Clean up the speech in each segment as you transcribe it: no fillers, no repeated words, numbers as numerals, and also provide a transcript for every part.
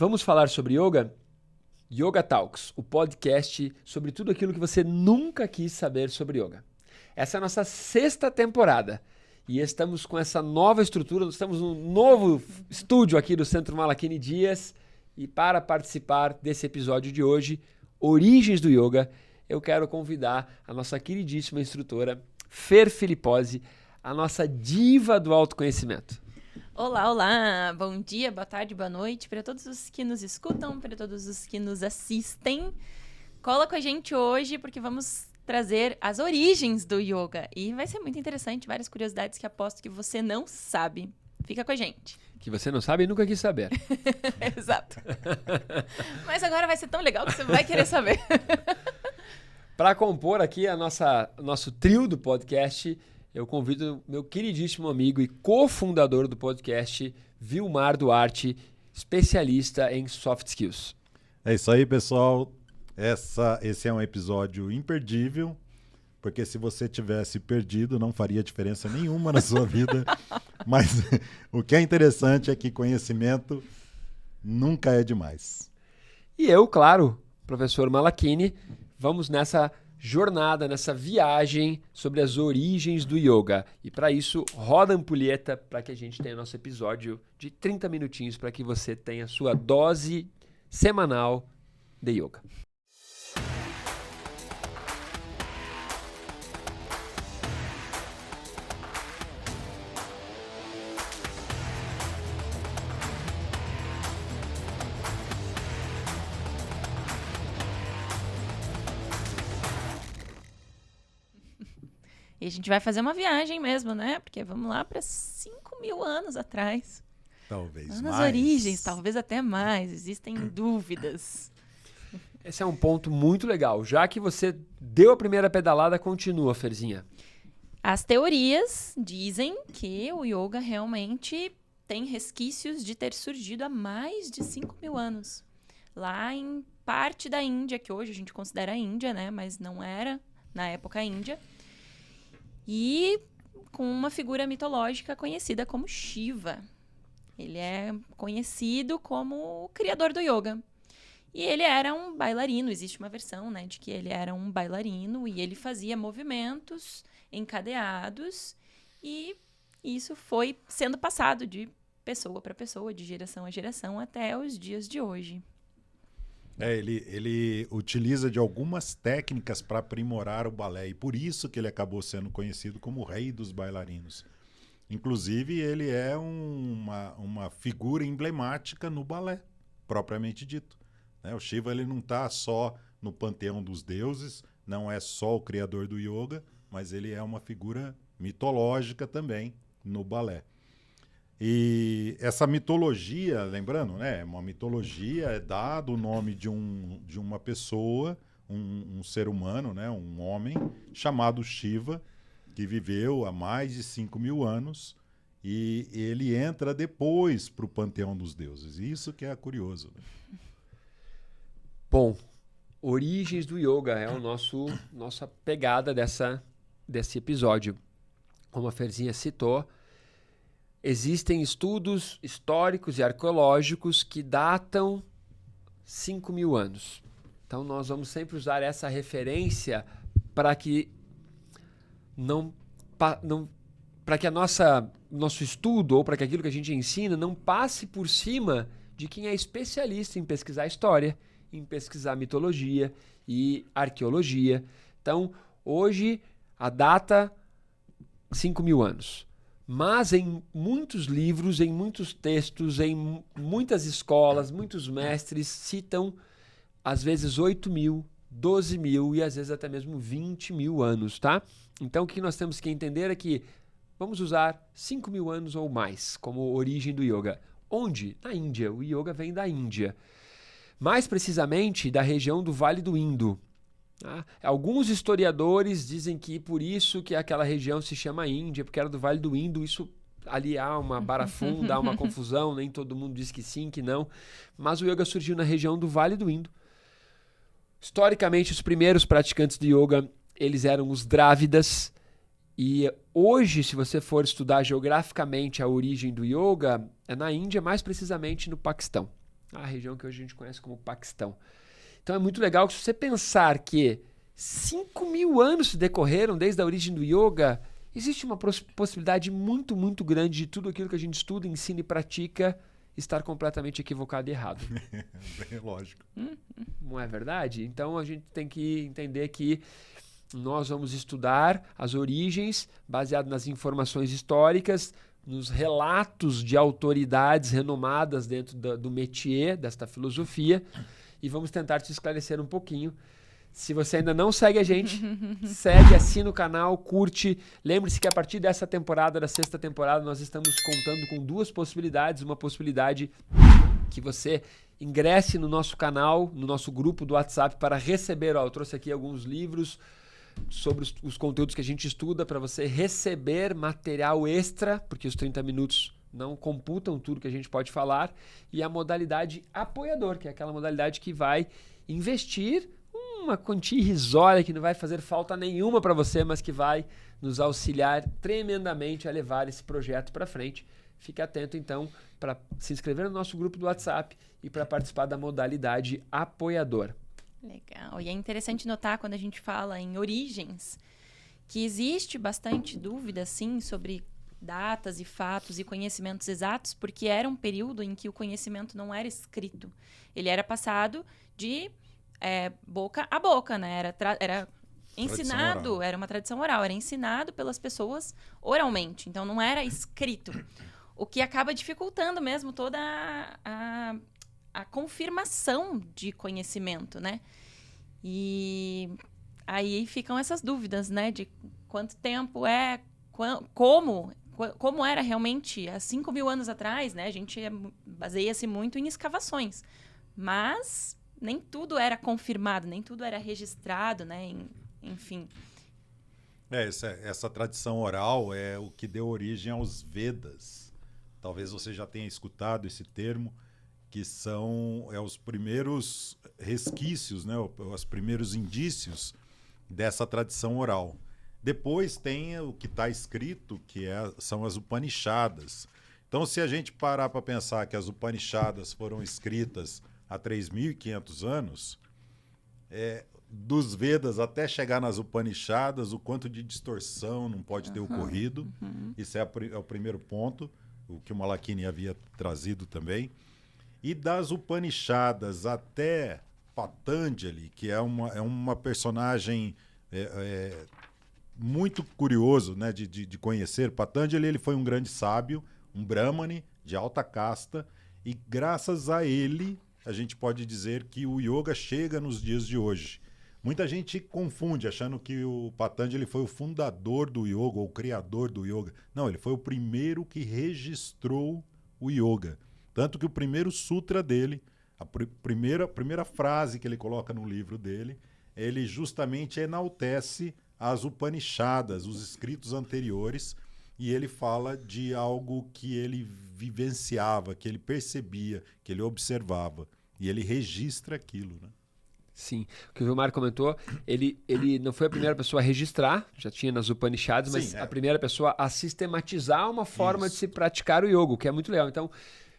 Vamos falar sobre yoga? Yoga Talks, o podcast sobre tudo aquilo que você nunca quis saber sobre yoga. Essa é a nossa 6ª temporada e estamos com essa nova estrutura, estamos num novo estúdio aqui do Centro Malakini Dias e para participar desse episódio de hoje, Origens do Yoga, eu quero convidar a nossa queridíssima instrutora Fer Filipposi, a nossa diva do autoconhecimento. Olá, olá! Bom dia, boa tarde, boa noite para todos os que nos escutam, para todos os que nos assistem. Cola com a gente hoje porque vamos trazer as origens do yoga e vai ser muito interessante, várias curiosidades que aposto que você não sabe. Fica com a gente. Que você não sabe e nunca quis saber. Exato. Mas agora vai ser tão legal que você vai querer saber. Para compor aqui nosso trio do podcast, eu convido meu queridíssimo amigo e cofundador do podcast, Vilmar Duarte, especialista em soft skills. É isso aí, pessoal. Esse é um episódio imperdível, porque se você tivesse perdido, não faria diferença nenhuma na sua vida. Mas o que é interessante é que conhecimento nunca é demais. E eu, claro, professor Malakini, vamos nessa jornada, nessa viagem sobre as origens do yoga. E para isso, roda a ampulheta para que a gente tenha nosso episódio de 30 minutinhos para que você tenha a sua dose semanal de yoga. E a gente vai fazer uma viagem mesmo, né? Porque vamos lá para 5.000 anos atrás. Talvez nas mais. Nas origens, talvez até mais. Existem dúvidas. Esse é um ponto muito legal. Já que você deu a primeira pedalada, continua, Ferzinha. As teorias dizem que o yoga realmente tem resquícios de ter surgido há mais de 5.000 anos. Lá em parte da Índia, que hoje a gente considera a Índia, né? Mas não era, na época, a Índia. E com uma figura mitológica conhecida como Shiva. Ele é conhecido como o criador do yoga. E ele era um bailarino, existe uma versão, né, de que ele era um bailarino e ele fazia movimentos encadeados e isso foi sendo passado de pessoa para pessoa, de geração a geração, até os dias de hoje. Ele utiliza de algumas técnicas para aprimorar o balé e por isso que ele acabou sendo conhecido como o rei dos bailarinos. Inclusive, ele é uma figura emblemática no balé, propriamente dito. O Shiva ele não está só no panteão dos deuses, não é só o criador do yoga, mas ele é uma figura mitológica também no balé. E essa mitologia, lembrando, né, uma mitologia é dado o nome de uma pessoa, um ser humano, né, um homem, chamado Shiva, que viveu há mais de 5.000 anos e ele entra depois para o panteão dos deuses. Isso que é curioso. Né? Bom, origens do yoga é nossa pegada desse episódio. Como a Ferzinha citou, existem estudos históricos e arqueológicos que datam 5.000 anos. Então, nós vamos sempre usar essa referência para que nosso estudo ou para que aquilo que a gente ensina não passe por cima de quem é especialista em pesquisar história, em pesquisar mitologia e arqueologia. Então, hoje, a data 5.000 anos. Mas em muitos livros, em muitos textos, em muitas escolas, muitos mestres citam, às vezes, 8.000, 12.000 e às vezes até mesmo 20.000 anos, tá? Então, o que nós temos que entender é que vamos usar 5.000 anos ou mais como origem do yoga. Onde? Na Índia. O yoga vem da Índia. Mais precisamente, da região do Vale do Indo. Tá? Alguns historiadores dizem que por isso que aquela região se chama Índia, porque era do Vale do Indo. Isso ali há uma barafunda, há uma confusão, nem todo mundo diz que sim, que não. Mas o yoga surgiu na região do Vale do Indo. Historicamente, os primeiros praticantes de yoga, eles eram os Drávidas. E hoje, se você for estudar geograficamente a origem do yoga, é na Índia, mais precisamente no Paquistão. a região que hoje a gente conhece como Paquistão. Então é muito legal que se você pensar que 5.000 anos se decorreram desde a origem do yoga, existe uma possibilidade muito, muito grande de tudo aquilo que a gente estuda, ensina e pratica estar completamente equivocado e errado. É lógico. Não é verdade? Então a gente tem que entender que nós vamos estudar as origens baseado nas informações históricas, nos relatos de autoridades renomadas dentro do métier, desta filosofia, e vamos tentar te esclarecer um pouquinho. Se você ainda não segue a gente, segue, assina o canal, curte. Lembre-se que a partir dessa temporada, da 6ª temporada, nós estamos contando com 2 possibilidades. Uma possibilidade que você ingresse no nosso canal, no nosso grupo do WhatsApp para receber, eu trouxe aqui alguns livros sobre os conteúdos que a gente estuda para você receber material extra, porque os 30 minutos não computam tudo que a gente pode falar. E a modalidade apoiador, que é aquela modalidade que vai investir uma quantia irrisória que não vai fazer falta nenhuma para você, mas que vai nos auxiliar tremendamente a levar esse projeto para frente. Fique atento, então, para se inscrever no nosso grupo do WhatsApp e para participar da modalidade apoiador. Legal. E é interessante notar, quando a gente fala em origens, que existe bastante dúvida, sim, sobre datas e fatos e conhecimentos exatos, porque era um período em que o conhecimento não era escrito. Ele era passado de boca a boca, né? Era ensinado, era uma tradição oral, era ensinado pelas pessoas oralmente, então não era escrito. O que acaba dificultando mesmo toda a confirmação de conhecimento, né? E aí ficam essas dúvidas, né? De quanto tempo como era realmente há 5.000 anos atrás, né? A gente baseia-se muito em escavações, mas nem tudo era confirmado, nem tudo era registrado, né? Enfim. Essa tradição oral é o que deu origem aos Vedas. Talvez você já tenha escutado esse termo, que são os primeiros resquícios, né? Os primeiros indícios dessa tradição oral. Depois tem o que está escrito, que são as Upanishadas. Então, se a gente parar para pensar que as Upanishadas foram escritas há 3.500 anos, dos Vedas até chegar nas Upanishadas, o quanto de distorção não pode ter ocorrido. Isso é o primeiro ponto, o que o Malakini havia trazido também. E das Upanishadas até Patanjali, que é uma personagem muito curioso, né, de conhecer. Patanjali, ele foi um grande sábio, um brahmane de alta casta, e graças a ele a gente pode dizer que o yoga chega nos dias de hoje. Muita gente confunde, achando que o Patanjali foi o fundador do yoga, ou o criador do yoga. Não, ele foi o primeiro que registrou o yoga. Tanto que o primeiro sutra dele, a primeira frase que ele coloca no livro dele, ele justamente enaltece as Upanishadas, os escritos anteriores, e ele fala de algo que ele vivenciava, que ele percebia, que ele observava. E ele registra aquilo, né? Sim. O que o Vilmar comentou, ele não foi a primeira pessoa a registrar, já tinha nas Upanishadas, mas a primeira pessoa a sistematizar uma forma de se praticar o yoga, o que é muito legal. Então,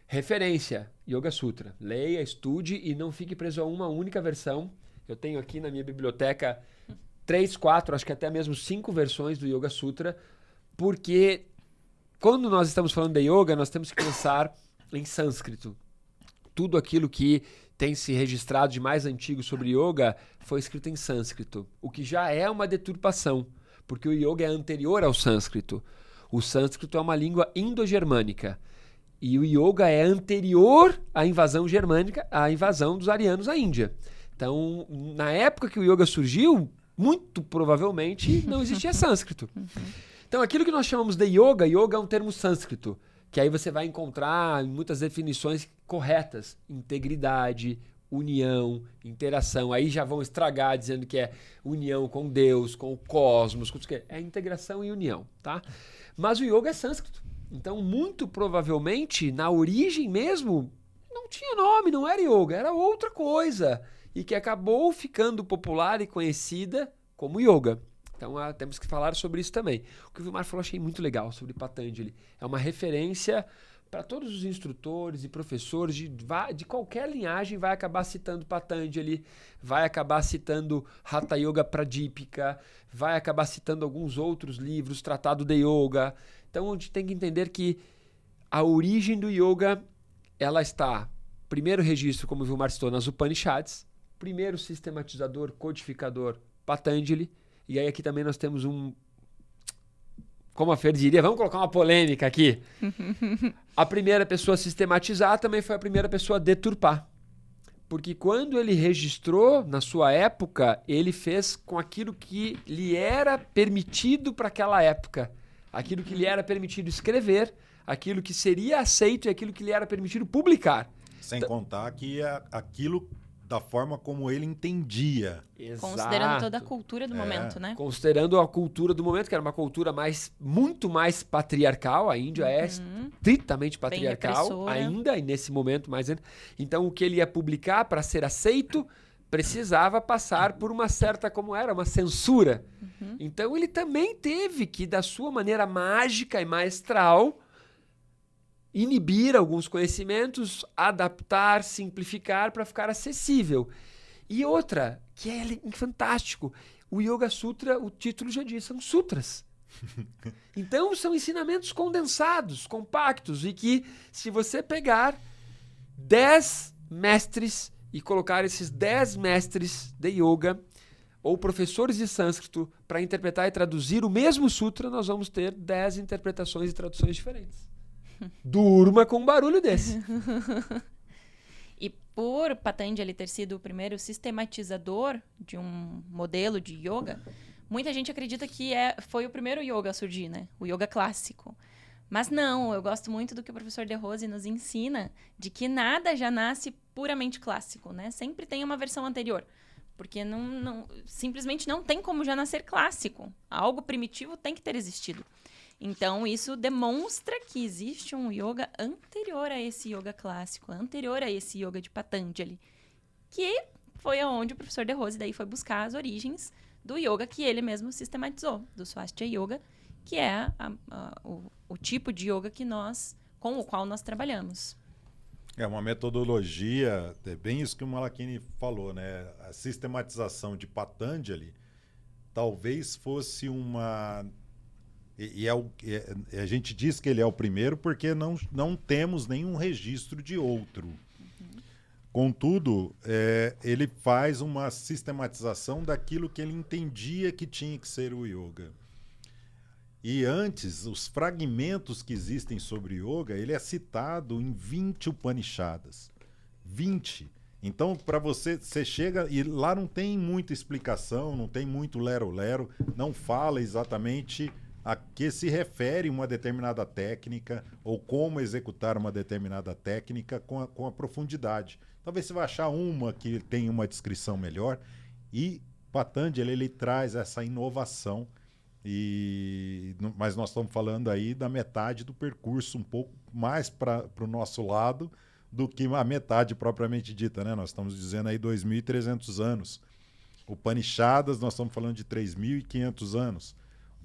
referência, Yoga Sutra. Leia, estude e não fique preso a uma única versão. Eu tenho aqui na minha biblioteca 3, 4, acho que até mesmo 5 versões do Yoga Sutra, porque quando nós estamos falando de yoga, nós temos que pensar em sânscrito. Tudo aquilo que tem se registrado de mais antigo sobre yoga foi escrito em sânscrito, o que já é uma deturpação, porque o yoga é anterior ao sânscrito. O sânscrito é uma língua indo-germânica e o yoga é anterior à invasão germânica, à invasão dos arianos à Índia. Então, na época que o yoga surgiu, muito provavelmente não existia sânscrito. Então, aquilo que nós chamamos de yoga é um termo sânscrito, que aí você vai encontrar muitas definições corretas: integridade, união, interação. Aí já vão estragar dizendo que é união com Deus, com o cosmos, com o que é integração e união, tá? Mas o yoga é sânscrito. Então, muito provavelmente, na origem mesmo, não tinha nome, não era yoga, era outra coisa. E que acabou ficando popular e conhecida como yoga. Então, temos que falar sobre isso também. O que o Vilmar falou, achei muito legal sobre Patanjali. É uma referência para todos os instrutores e professores de qualquer linhagem, vai acabar citando Patanjali, vai acabar citando Hatha Yoga Pradipika, vai acabar citando alguns outros livros, Tratado de Yoga. Então, a gente tem que entender que a origem do yoga, ela está, primeiro registro, como o Vilmar citou, nas Upanishads, primeiro sistematizador, codificador, Patanjali, e aí aqui também nós temos como a Fer diria, vamos colocar uma polêmica aqui. A primeira pessoa a sistematizar também foi a primeira pessoa a deturpar. Porque quando ele registrou, na sua época, ele fez com aquilo que lhe era permitido para aquela época. Aquilo que lhe era permitido escrever, aquilo que seria aceito e aquilo que lhe era permitido publicar. Sem contar que aquilo da forma como ele entendia. Exato. Considerando toda a cultura do momento, né? Considerando a cultura do momento, que era uma cultura muito mais patriarcal. A Índia é estritamente patriarcal ainda, e nesse momento mais ainda. Então, o que ele ia publicar para ser aceito precisava passar por uma certa, como era, uma censura. Então, ele também teve que, da sua maneira mágica e maestral, inibir alguns conhecimentos, adaptar, simplificar para ficar acessível. E outra, que é fantástico, o Yoga Sutra, o título já diz, são sutras. Então, são ensinamentos condensados, compactos, e que, se você pegar 10 mestres e colocar esses 10 mestres de yoga ou professores de sânscrito para interpretar e traduzir o mesmo sutra, nós vamos ter 10 interpretações e traduções diferentes. Durma com um barulho desse. E por Patanjali ter sido o primeiro sistematizador de um modelo de yoga, muita gente acredita que foi o primeiro yoga a surgir, né? O yoga clássico. Mas não, eu gosto muito do que o professor De Rose nos ensina, de que nada já nasce puramente clássico, né? Sempre tem uma versão anterior. Porque simplesmente não tem como já nascer clássico. Algo primitivo tem que ter existido. Então, isso demonstra que existe um yoga anterior a esse yoga clássico, anterior a esse yoga de Patanjali, que foi aonde o professor De Rose daí foi buscar as origens do yoga que ele mesmo sistematizou, do Swastika Yoga, que é o tipo de yoga com o qual nós trabalhamos. É uma metodologia, é bem isso que o Malakini falou, né? A sistematização de Patanjali talvez fosse uma... a gente diz que ele é o primeiro porque não temos nenhum registro de outro. Contudo, ele faz uma sistematização daquilo que ele entendia que tinha que ser o yoga. E antes, os fragmentos que existem sobre yoga, ele é citado em 20 Upanishadas. 20. Então, para você chega e lá não tem muita explicação, não tem muito lero-lero, não fala exatamente a que se refere uma determinada técnica ou como executar uma determinada técnica com a profundidade. Talvez você vai achar uma que tem uma descrição melhor, e Patanjali ele traz essa inovação, mas nós estamos falando aí da metade do percurso, um pouco mais para o nosso lado do que a metade propriamente dita, né? Nós estamos dizendo aí 2.300 anos. Upanishadas, nós estamos falando de 3.500 anos.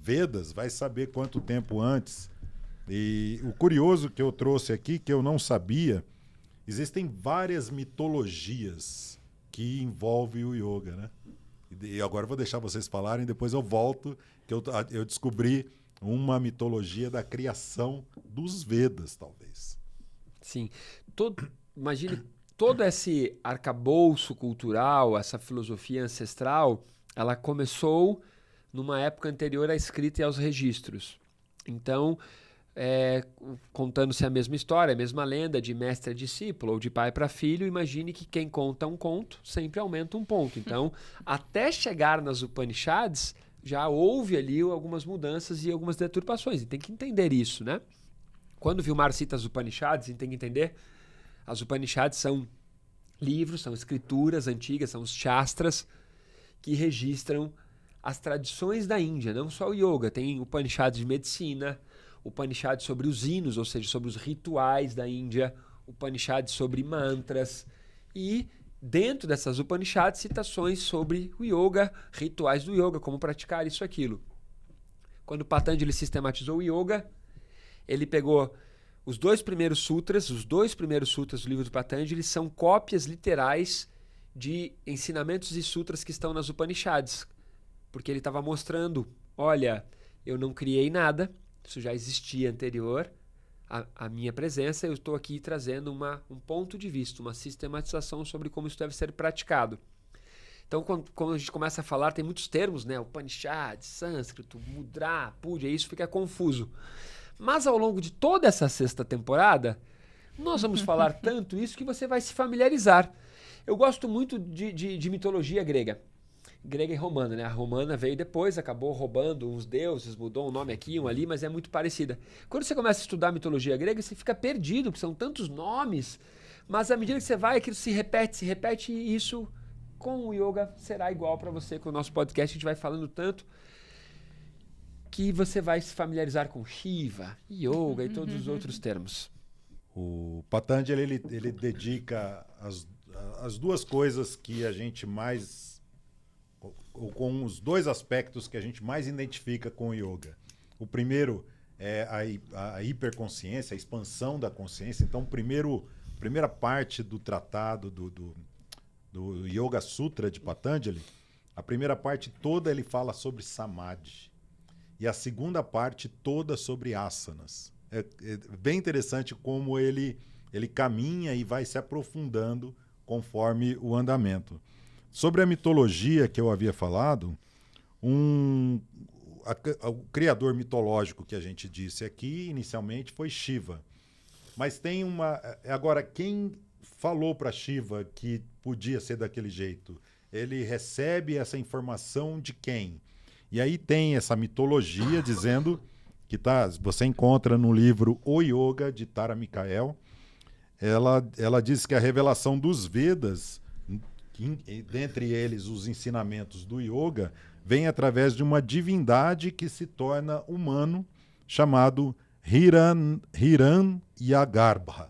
Vedas, vai saber quanto tempo antes. E o curioso que eu trouxe aqui, que eu não sabia, existem várias mitologias que envolvem o yoga, né? E agora eu vou deixar vocês falarem, depois eu volto, que eu descobri uma mitologia da criação dos Vedas, talvez. Sim. Imagine todo esse arcabouço cultural, essa filosofia ancestral, ela começou numa época anterior à escrita e aos registros. Então, contando-se a mesma história, a mesma lenda de mestre a discípulo ou de pai para filho, imagine que quem conta um conto sempre aumenta um ponto. Então, até chegar nas Upanishads, já houve ali algumas mudanças e algumas deturpações. E tem que entender isso, né? Quando o Vilmar cita as Upanishads, a gente tem que entender, as Upanishads são livros, são escrituras antigas, são os Shastras, que registram as tradições da Índia, não só o yoga. Tem Upanishads de medicina, Upanishads sobre os hinos, ou seja, sobre os rituais da Índia, Upanishads sobre mantras, e dentro dessas Upanishads, citações sobre o yoga, rituais do yoga, como praticar isso, aquilo. Quando Patanjali sistematizou o yoga, ele pegou os dois primeiros sutras do livro do Patanjali são cópias literais de ensinamentos e sutras que estão nas Upanishads. Porque ele estava mostrando, olha, eu não criei nada, isso já existia anterior à minha presença, eu estou aqui trazendo um ponto de vista, uma sistematização sobre como isso deve ser praticado. Então, quando a gente começa a falar, tem muitos termos, né? Upanishad, sânscrito, mudra, puja, isso fica confuso. Mas ao longo de toda essa 6ª temporada, nós vamos falar tanto isso que você vai se familiarizar. Eu gosto muito de mitologia grega. Grega e romana, né? A romana veio depois, acabou roubando uns deuses, mudou um nome aqui, um ali, mas é muito parecida. Quando você começa a estudar mitologia grega, você fica perdido, porque são tantos nomes, mas à medida que você vai, aquilo se repete, e isso com o yoga será igual para você. Com o nosso podcast, a gente vai falando tanto que você vai se familiarizar com Shiva, Yoga e todos os outros termos. O Patanjali, ele dedica as duas coisas que a gente mais... ou com os dois aspectos que a gente mais identifica com o yoga. O primeiro é a hiperconsciência, a expansão da consciência. Então, primeira parte do tratado do Yoga Sutra de Patanjali, a primeira parte toda ele fala sobre Samadhi. E a segunda parte toda sobre asanas. É bem interessante como ele caminha e vai se aprofundando conforme o andamento. Sobre a mitologia que eu havia falado, o criador mitológico que a gente disse aqui, inicialmente, foi Shiva. Mas tem uma... Agora, quem falou para Shiva que podia ser daquele jeito? Ele recebe essa informação de quem? E aí tem essa mitologia dizendo que você encontra no livro O Yoga, de Tara Michael. Ela diz que a revelação dos Vedas, dentre eles os ensinamentos do yoga, vem através de uma divindade que se torna humano, chamado Hiranyagarbha.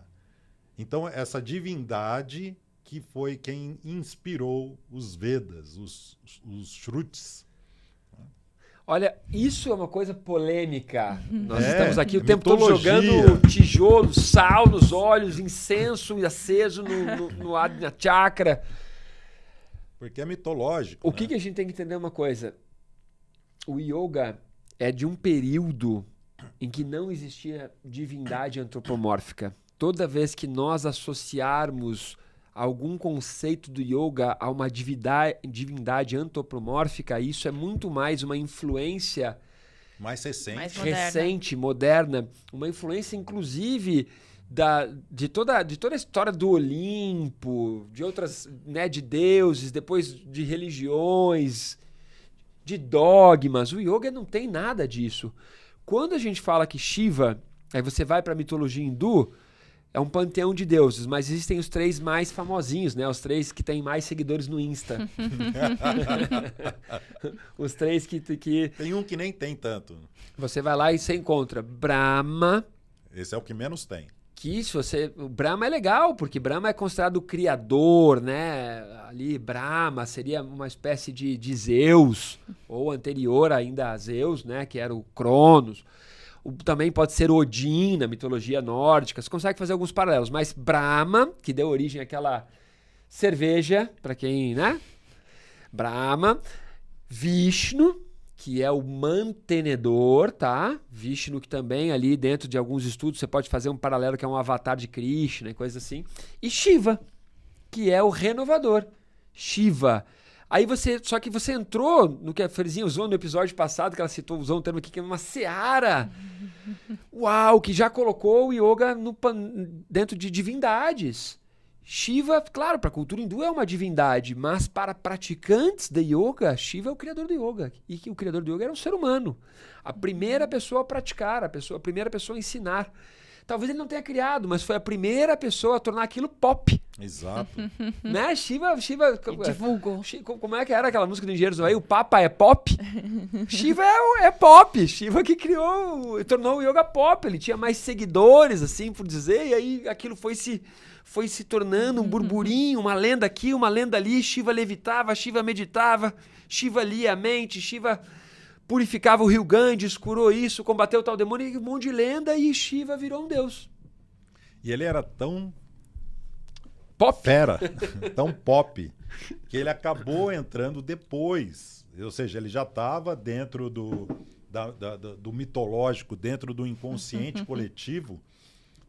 Então, essa divindade que foi quem inspirou os Vedas, os Shrutis. Olha, isso é uma coisa polêmica. Nós estamos aqui o tempo todo mitologia. jogando tijolo, sal nos olhos, incenso aceso no Ajna Chakra. Porque é mitológico. O que a gente tem que entender uma coisa? O yoga é de um período em que não existia divindade antropomórfica. Toda vez que nós associarmos algum conceito do yoga a uma divindade antropomórfica, isso é muito mais uma influência mais recente, moderna, uma influência inclusive de toda a história do Olimpo, de outras, né, de deuses, depois de religiões, de dogmas. O yoga não tem nada disso. Quando a gente fala que Shiva, aí você vai para a mitologia hindu, é um panteão de deuses, mas existem os 3 mais famosinhos, né? Os 3 que têm mais seguidores no Insta. Os 3 que... Tem um que nem tem tanto. Você vai lá e você encontra Brahma. Esse é o que menos tem. O Brahma é legal, porque Brahma é considerado o criador, né? Ali, Brahma seria uma espécie de Zeus, ou anterior ainda a Zeus, né? Que era o Cronos. Também pode ser Odin na mitologia nórdica. Você consegue fazer alguns paralelos. Mas Brahma, que deu origem àquela cerveja, para quem, né? Brahma. Vishnu, que é o mantenedor, tá? Vishnu, que também ali dentro de alguns estudos você pode fazer um paralelo, que é um avatar de Krishna e coisa assim. E Shiva, que é o renovador. Shiva. Aí só que você entrou no que a Ferizinha usou no episódio passado, que ela usou um termo aqui, que é uma seara. Uau, que já colocou o yoga dentro de divindades. Shiva, claro, para a cultura hindu é uma divindade, mas para praticantes de yoga, Shiva é o criador do yoga. E que o criador do yoga era um ser humano. A primeira pessoa a praticar, a primeira pessoa a ensinar. Talvez ele não tenha criado, mas foi a primeira pessoa a tornar aquilo pop. Exato. Né? Shiva divulgou. Como é que era aquela música do Engenheiros do Havaí? O Papa é pop? Shiva é pop. Shiva que tornou o yoga pop. Ele tinha mais seguidores, assim por dizer, e aí aquilo foi se tornando um burburinho, uma lenda aqui, uma lenda ali. Shiva levitava, Shiva meditava, Shiva lia a mente, Shiva purificava o rio Ganges, curou isso, combateu tal demônio, um monte de lenda, e Shiva virou um deus. E ele era tão Pop? fera, tão pop, que ele acabou entrando depois. Ou seja, ele já estava dentro do mitológico, dentro do inconsciente coletivo,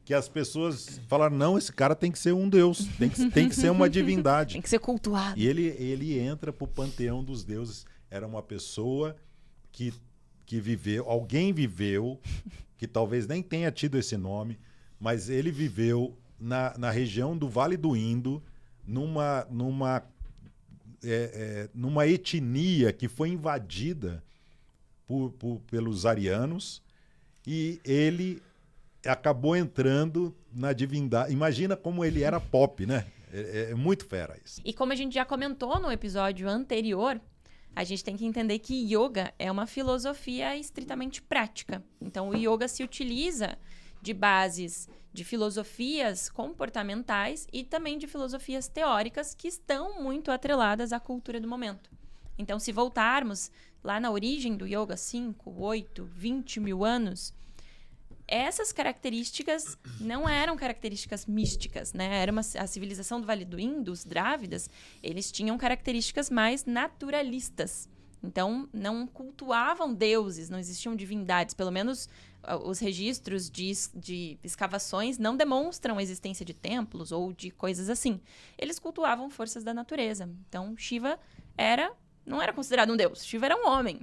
que as pessoas falaram, não, esse cara tem que ser um deus, tem que ser uma divindade. Tem que ser cultuado. E ele entra para o panteão dos deuses. Era uma pessoa que viveu, alguém viveu, que talvez nem tenha tido esse nome, mas ele viveu na região do Vale do Indo, numa etnia que foi invadida pelos arianos, e ele acabou entrando na divindade. Imagina como ele era pop, né? É muito fera isso. E como a gente já comentou no episódio anterior, a gente tem que entender que yoga é uma filosofia estritamente prática. Então, o yoga se utiliza de bases de filosofias comportamentais e também de filosofias teóricas que estão muito atreladas à cultura do momento. Então, se voltarmos lá na origem do yoga, 5, 8, 20 mil anos, essas características não eram características místicas, né? A civilização do Vale do Indo, os Drávidas, eles tinham características mais naturalistas. Então, não cultuavam deuses, não existiam divindades. Pelo menos os registros de escavações não demonstram a existência de templos ou de coisas assim. Eles cultuavam forças da natureza. Então, Shiva não era considerado um deus. Shiva era um homem.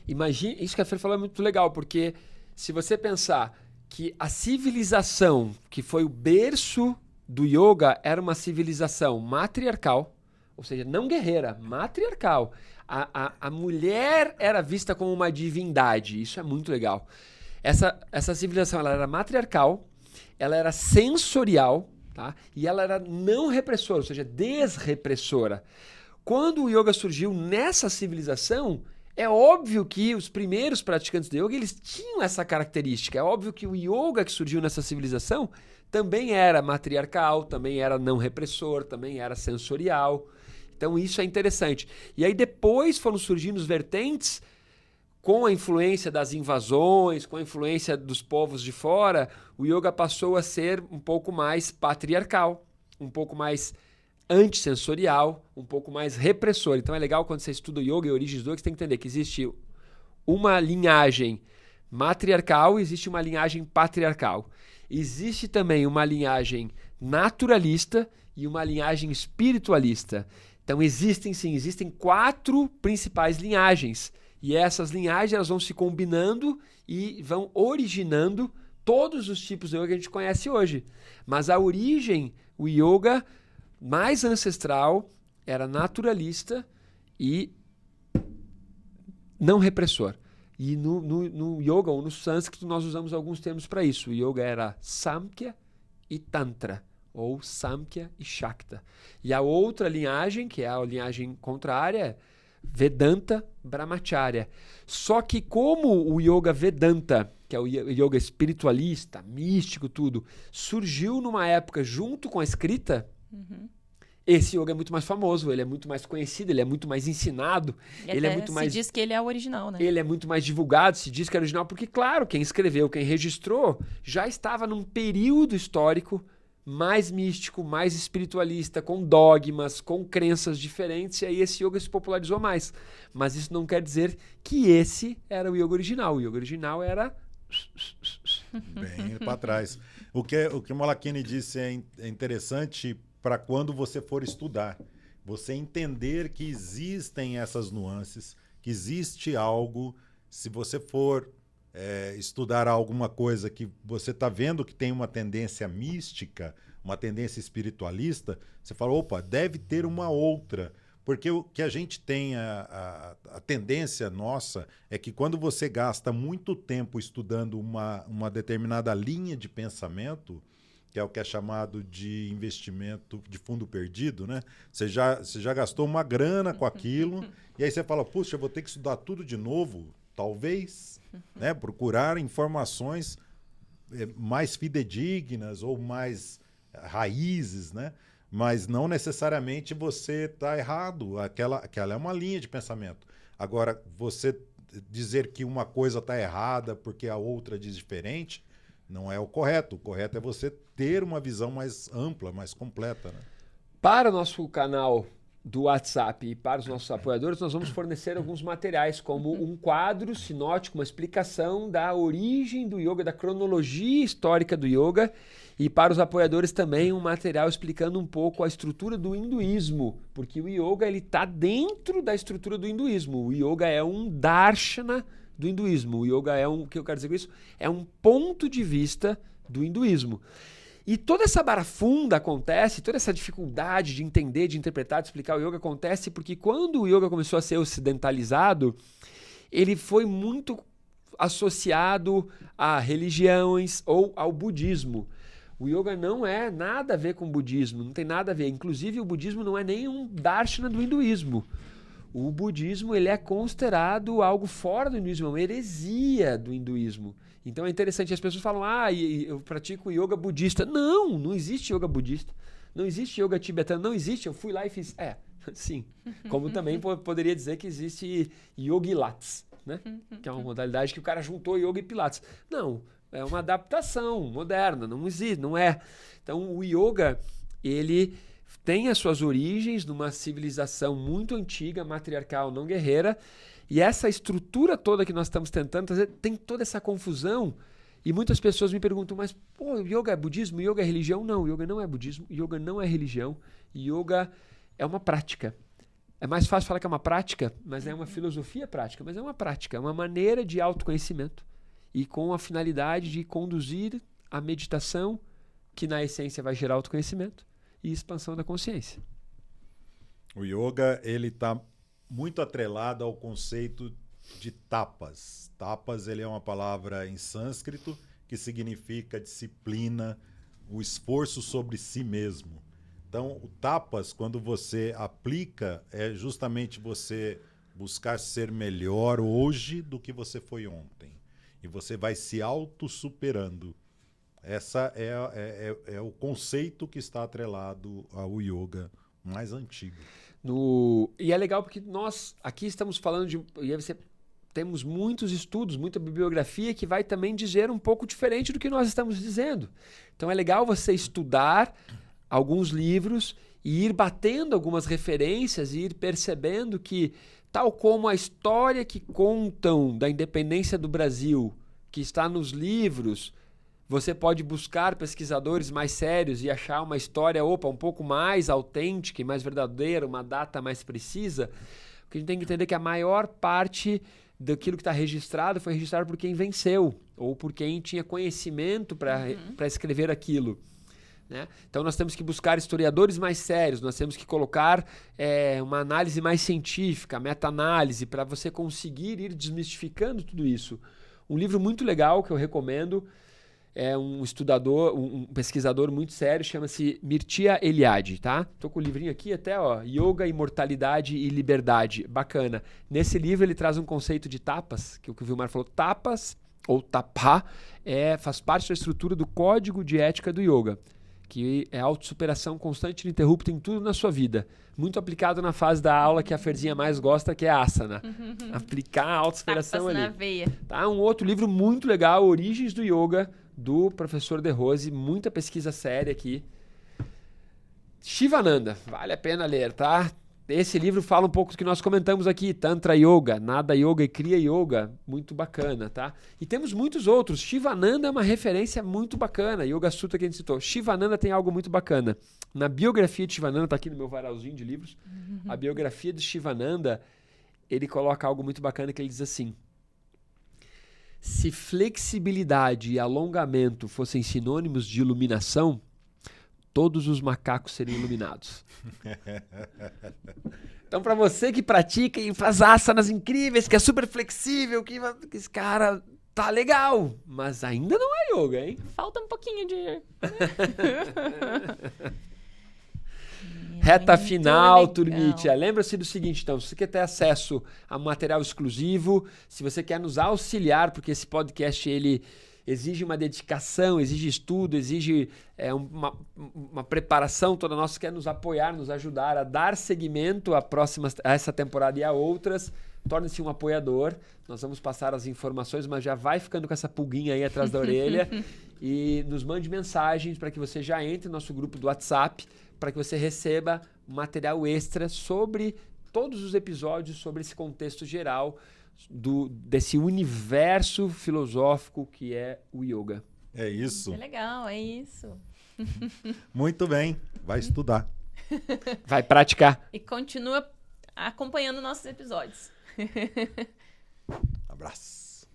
Imagina, isso que a Fer falou é muito legal, porque se você pensar que a civilização que foi o berço do yoga era uma civilização matriarcal, ou seja, não guerreira, matriarcal. A mulher era vista como uma divindade. Isso é muito legal. Essa civilização ela era matriarcal, ela era sensorial, tá? E ela era não repressora, ou seja, desrepressora. Quando o yoga surgiu nessa civilização, é óbvio que os primeiros praticantes do yoga eles tinham essa característica. É óbvio que o yoga que surgiu nessa civilização também era matriarcal, também era não repressor, também era sensorial. Então isso é interessante. E aí depois foram surgindo os vertentes com a influência das invasões, com a influência dos povos de fora, o yoga passou a ser um pouco mais patriarcal, um pouco mais antissensorial, um pouco mais repressor. Então é legal quando você estuda o yoga e origens do yoga, você tem que entender que existe uma linhagem matriarcal e existe uma linhagem patriarcal. Existe também uma linhagem naturalista e uma linhagem espiritualista. Então existem 4 principais linhagens. E essas linhagens elas vão se combinando e vão originando todos os tipos de yoga que a gente conhece hoje. Mas a origem, o yoga mais ancestral, era naturalista e não repressor. E no yoga ou no sânscrito nós usamos alguns termos para isso. O yoga era Samkhya e Tantra, ou Samkhya e Shakta. E a outra linhagem, que é a linhagem contrária, Vedanta Brahmacharya. Só que como o yoga Vedanta, que é o yoga espiritualista, místico, tudo, surgiu numa época junto com a escrita, esse yoga é muito mais famoso, ele é muito mais conhecido, ele é muito mais ensinado. E ele até é muito mais, se diz que ele é o original, né? ele é muito mais divulgado, se diz que é original, porque, claro, quem escreveu, quem registrou, já estava num período histórico mais místico, mais espiritualista, com dogmas, com crenças diferentes, e aí esse yoga se popularizou mais. Mas isso não quer dizer que esse era o yoga original. O yoga original era... Bem para trás. O que o Molokini disse é interessante para quando você for estudar. Você entender que existem essas nuances, que existe algo, se você for estudar alguma coisa que você está vendo que tem uma tendência mística, uma tendência espiritualista, você fala, opa, deve ter uma outra. Porque o que a gente tem, a tendência nossa, é que quando você gasta muito tempo estudando uma determinada linha de pensamento, que é o que é chamado de investimento de fundo perdido, né? Você já gastou uma grana com aquilo, e aí você fala, puxa, eu vou ter que estudar tudo de novo, talvez, né? Procurar informações mais fidedignas ou mais raízes, né? Mas não necessariamente você está errado. Aquela é uma linha de pensamento. Agora, você dizer que uma coisa está errada porque a outra diz diferente, não é o correto. O correto é você ter uma visão mais ampla, mais completa, né? Para o nosso canal do WhatsApp e para os nossos apoiadores, nós vamos fornecer alguns materiais, como um quadro sinótico, uma explicação da origem do yoga, da cronologia histórica do yoga, e para os apoiadores também um material explicando um pouco a estrutura do hinduísmo, porque o yoga está dentro da estrutura do hinduísmo. O yoga é um darshana do hinduísmo. O yoga o que eu quero dizer com isso? É um ponto de vista do hinduísmo. E toda essa barafunda acontece, toda essa dificuldade de entender, de interpretar, de explicar o yoga acontece porque quando o yoga começou a ser ocidentalizado, ele foi muito associado a religiões ou ao budismo. O yoga não é nada a ver com o budismo, não tem nada a ver. Inclusive, o budismo não é nem um darshana do hinduísmo. O budismo ele é considerado algo fora do hinduísmo, uma heresia do hinduísmo. Então é interessante, as pessoas falam, eu pratico yoga budista. Não, não existe yoga budista. Não existe yoga tibetano, não existe. Eu fui lá e fiz. Sim. Como também poderia dizer que existe yoga e pilates, né? Que é uma modalidade que o cara juntou yoga e pilates. Não, é uma adaptação moderna, não existe, não é. Então o yoga, ele tem as suas origens numa civilização muito antiga, matriarcal, não guerreira, e essa estrutura toda que nós estamos tentando trazer tem toda essa confusão. E muitas pessoas me perguntam, mas yoga é budismo? Yoga é religião? Não, yoga não é budismo, yoga não é religião. Yoga é uma prática. É mais fácil falar que é uma prática, mas é uma filosofia prática, mas é uma prática, é uma maneira de autoconhecimento e com a finalidade de conduzir a meditação, que na essência vai gerar autoconhecimento e expansão da consciência. O yoga, ele está muito atrelado ao conceito de tapas. Tapas, ele é uma palavra em sânscrito que significa disciplina, o esforço sobre si mesmo. Então, o tapas, quando você aplica, é justamente você buscar ser melhor hoje do que você foi ontem. E você vai se auto-superando. Essa é o conceito que está atrelado ao yoga mais antigo. E é legal porque nós aqui estamos falando de... E aí temos muitos estudos, muita bibliografia que vai também dizer um pouco diferente do que nós estamos dizendo. Então é legal você estudar alguns livros e ir batendo algumas referências e ir percebendo que, tal como a história que contam da independência do Brasil, que está nos livros, você pode buscar pesquisadores mais sérios e achar uma história um pouco mais autêntica e mais verdadeira, uma data mais precisa. Porque a gente tem que entender que a maior parte daquilo que está registrado foi registrado por quem venceu ou por quem tinha conhecimento para escrever aquilo. Né? Então nós temos que buscar historiadores mais sérios, nós temos que colocar uma análise mais científica, meta-análise, para você conseguir ir desmistificando tudo isso. Um livro muito legal que eu recomendo é um pesquisador muito sério, chama-se Mircea Eliade, tá? Tô com o livrinho aqui até, Yoga, Imortalidade e Liberdade, bacana. Nesse livro ele traz um conceito de tapas, que o Vilmar falou, tapas ou tapá faz parte da estrutura do código de ética do yoga, que é autossuperação constante e ininterrupta em tudo na sua vida. Muito aplicado na fase da aula que a Ferzinha mais gosta, que é asana. Aplicar a autossuperação ali. Na veia. Tá? Um outro livro muito legal, Origens do Yoga, do professor De Rose, muita pesquisa séria aqui. Shivananda, vale a pena ler, tá? Esse livro fala um pouco do que nós comentamos aqui, Tantra Yoga, Nada Yoga e Kriya Yoga, muito bacana, tá? E temos muitos outros. Shivananda é uma referência muito bacana, Yoga Sutra que a gente citou. Shivananda tem algo muito bacana. Na biografia de Shivananda, tá aqui no meu varalzinho de livros, a biografia de Shivananda, ele coloca algo muito bacana que ele diz assim: se flexibilidade e alongamento fossem sinônimos de iluminação, todos os macacos seriam iluminados. Então, para você que pratica e faz asanas incríveis, que é super flexível, que esse cara tá legal, mas ainda não é yoga, hein? Falta um pouquinho de... Reta final, turmite. Lembra-se do seguinte, então, se você quer ter acesso a material exclusivo, se você quer nos auxiliar, porque esse podcast, ele exige uma dedicação, exige estudo, exige uma preparação toda nossa, quer nos apoiar, nos ajudar a dar seguimento a essa temporada e a outras, torne-se um apoiador. Nós vamos passar as informações, mas já vai ficando com essa pulguinha aí atrás da orelha e nos mande mensagens para que você já entre no nosso grupo do WhatsApp, para que você receba material extra sobre todos os episódios, sobre esse contexto geral desse universo filosófico que é o yoga. É isso. É legal, é isso. Muito bem. Vai estudar. Vai praticar. E continua acompanhando nossos episódios. Abraço.